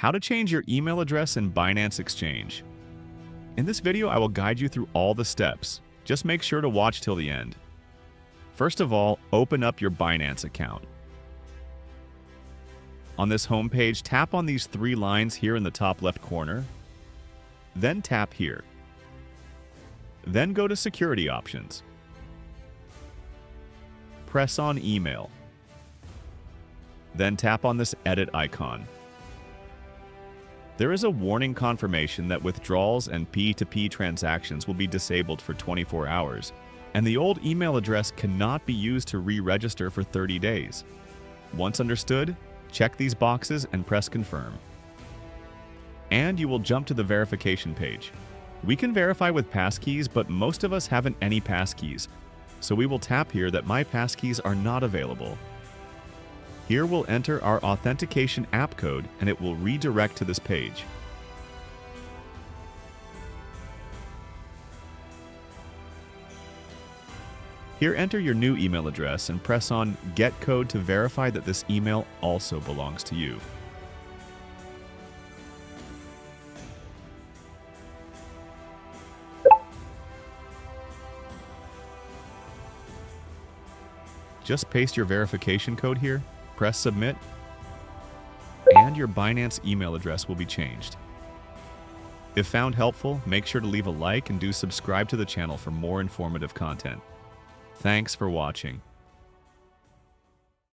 How to change your email address in Binance Exchange. In this video, I will guide you through all the steps. Just make sure to watch till the end. First of all, open up your Binance account. On this home page, tap on these three lines here in the top left corner. Then tap here. Then go to Security Options. Press on Email. Then tap on this Edit icon. There is a warning confirmation that withdrawals and P2P transactions will be disabled for 24 hours, and the old email address cannot be used to re-register for 30 days. Once understood, check these boxes and press Confirm. And you will jump to the verification page. We can verify with passkeys, but most of us haven't any passkeys, so we will tap here that my passkeys are not available. Here we'll enter our authentication app code and it will redirect to this page. Here enter your new email address and press on Get Code to verify that this email also belongs to you. Just paste your verification code here, press Submit, and your Binance email address will be changed. If found helpful, make sure to leave a like and do subscribe to the channel for more informative content. Thanks for watching.